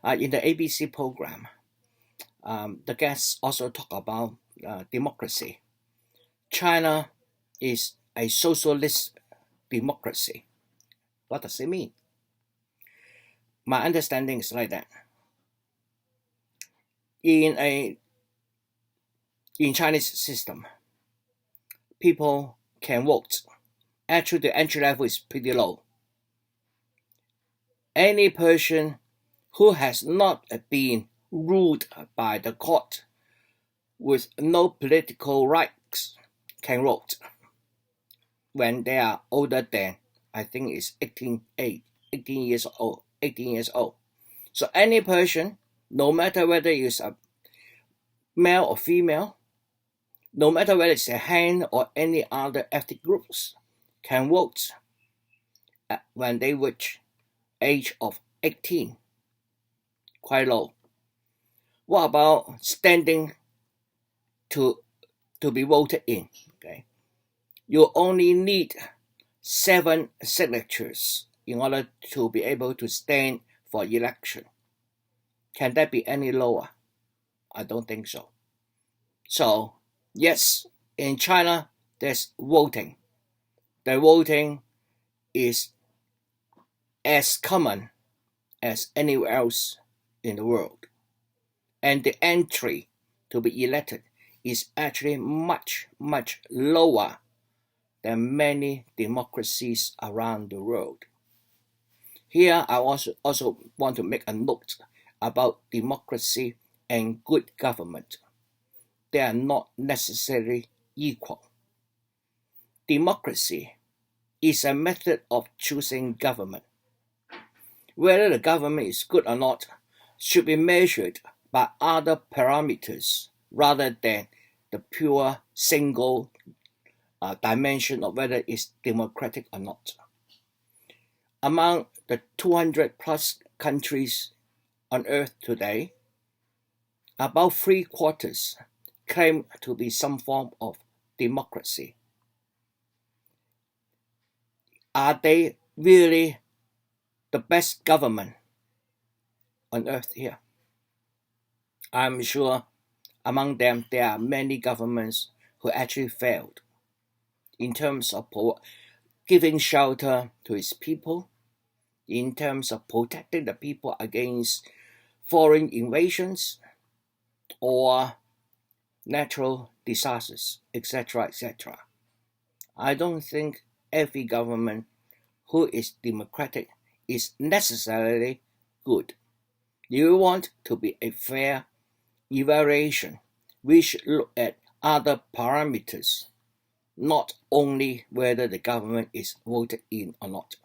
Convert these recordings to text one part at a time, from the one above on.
In the ABC program, the guests also talk about democracy. China is a socialist democracy. What does it mean? My understanding is like that. In a in Chinese system, people can vote. Actually, the entry level is pretty low. Any person who has not been ruled by the court with no political rights can vote when they are older than, I think it's 18 years old. 18 years old. So any person, no matter whether it's a male or female, no matter whether it's a Han or any other ethnic groups, can vote when they reach age of 18. Quite low. What about standing to be voted in? Okay, you only need 7 signatures in order to be able to stand for election. Can that be any lower? I don't think so. So yes, in China there's voting. The voting is as common as anywhere else in the world. And the entry to be elected is actually much, much lower than many democracies around the world. Here, I also want to make a note about democracy and good government. They are not necessarily equal. Democracy is a method of choosing government. Whether the government is good or not should be measured by other parameters rather than the pure single dimension of whether it's democratic or not. Among the 200 plus countries on earth today, about 3/4 claim to be some form of democracy. Are they really the best government on earth here? I'm sure among them there are many governments who actually failed in terms of giving shelter to its people, in terms of protecting the people against foreign invasions or natural disasters, etc., etc. I don't think every government who is democratic is necessarily good. You want to be a fair evaluation, we should look at other parameters, not only whether the government is voted in or not.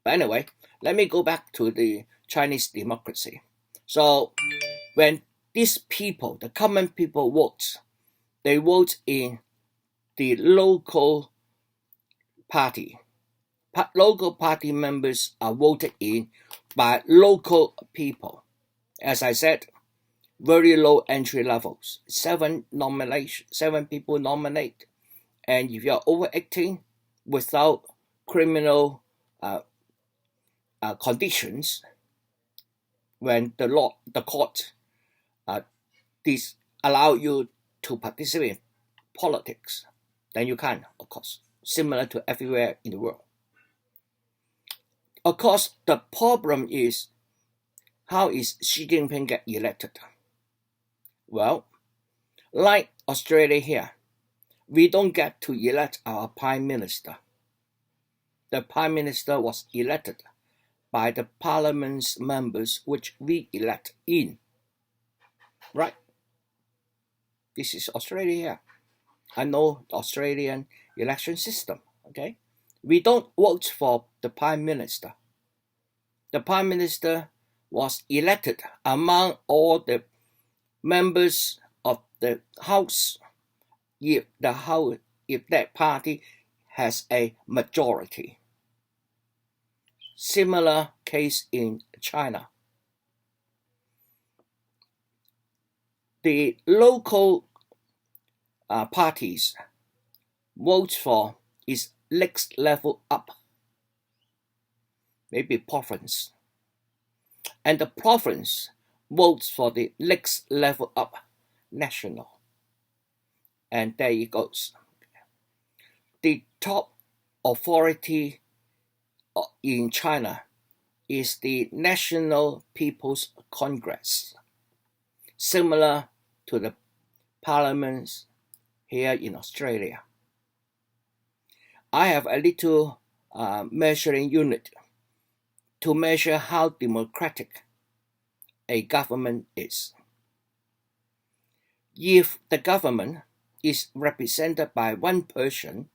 But anyway, let me go back to the Chinese democracy. So when these people, the common people vote, they vote in the local party. Local party members are voted in by local people. As I said, very low entry levels. 7 people nominate, and if you're over 18 without criminal conditions, when the court allow you to participate in politics, then you can, of course, similar to everywhere in the world. Of course, the problem is, how is Xi Jinping get elected? Well, like Australia here, we don't get to elect our Prime Minister. The Prime Minister was elected by the Parliament's members which we elect in. Right? This is Australia here. I know the Australian election system, okay? We don't vote for the Prime Minister. The Prime Minister was elected among all the members of the House if that party has a majority. Similar case in China. The local parties vote for is next level up, maybe province. and the province votes for the next level up, national. And there it goes. The top authority in China is the National People's Congress, similar to the parliaments here in Australia. I have a little measuring unit to measure how democratic a government is. If the government is represented by one person,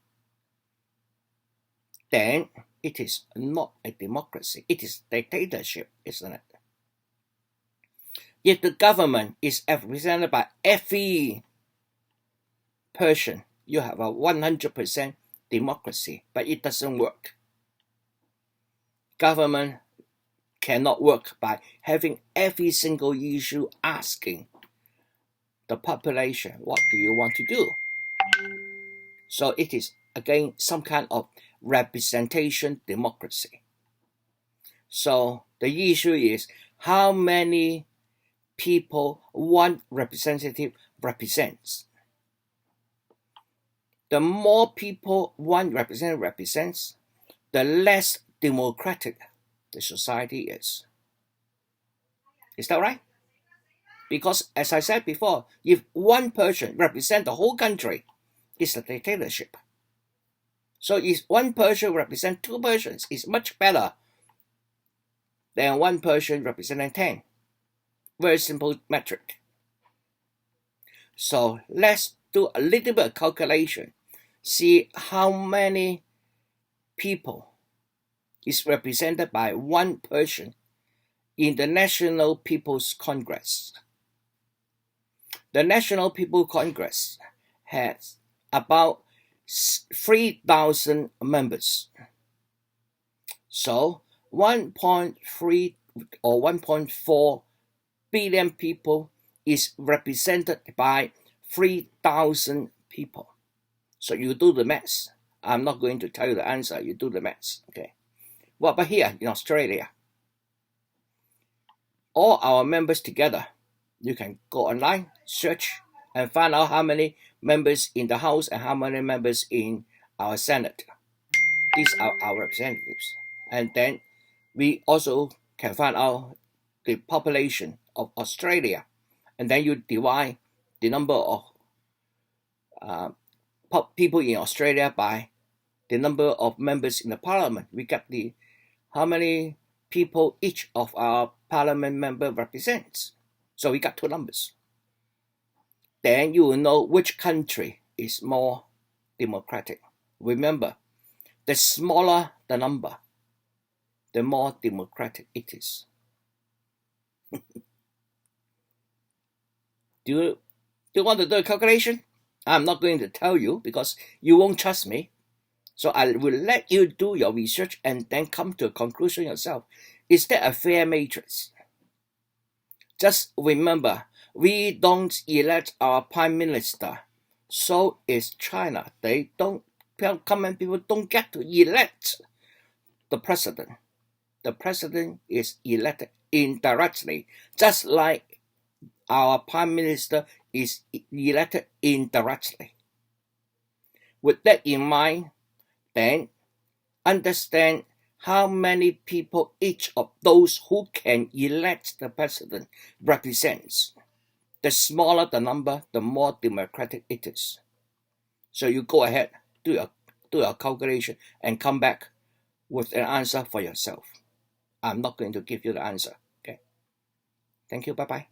then it is not a democracy. It is dictatorship, isn't it? If the government is represented by every person, you have a 100% democracy, but it doesn't work. Government cannot work by having every single issue asking the population, what do you want to do? So it is, again, some kind of representation democracy. So the issue is how many people one representative represents. The more people one representative represents, the less democratic the society is. Is that right? Because, as I said before, if one person represents the whole country, it's a dictatorship. So if one person represents two persons, it's much better than one person representing 10. Very simple metric. So let's do a little bit of calculation. See how many people is represented by one person in the National People's Congress. The National People's Congress has about 3,000 members. So 1.3 or 1.4 billion people is represented by 3,000 people. So you do the maths. I'm not going to tell you the answer. You do the maths. Okay. What about here in Australia? All our members together. You can go online, search, and find out how many members in the House and how many members in our Senate. These are our representatives. And then we also can find out the population of Australia. And then you divide the number of people in Australia by the number of members in the parliament. We get the how many people each of our parliament member represents. So we got two numbers. Then you will know which country is more democratic. Remember, the smaller the number, the more democratic it is. Do you want to do a calculation? I'm not going to tell you because you won't trust me. So I will let you do your research and then come to a conclusion yourself. Is that a fair matrix? Just remember, we don't elect our prime minister. So is China. They don't, common people don't get to elect the president. The president is elected indirectly, just like our prime minister is elected indirectly. With that in mind, then understand how many people each of those who can elect the president represents. The smaller the number, the more democratic it is. So you go ahead, do your calculation, and come back with an answer for yourself. I'm not going to give you the answer. Okay. Thank you. Bye-bye.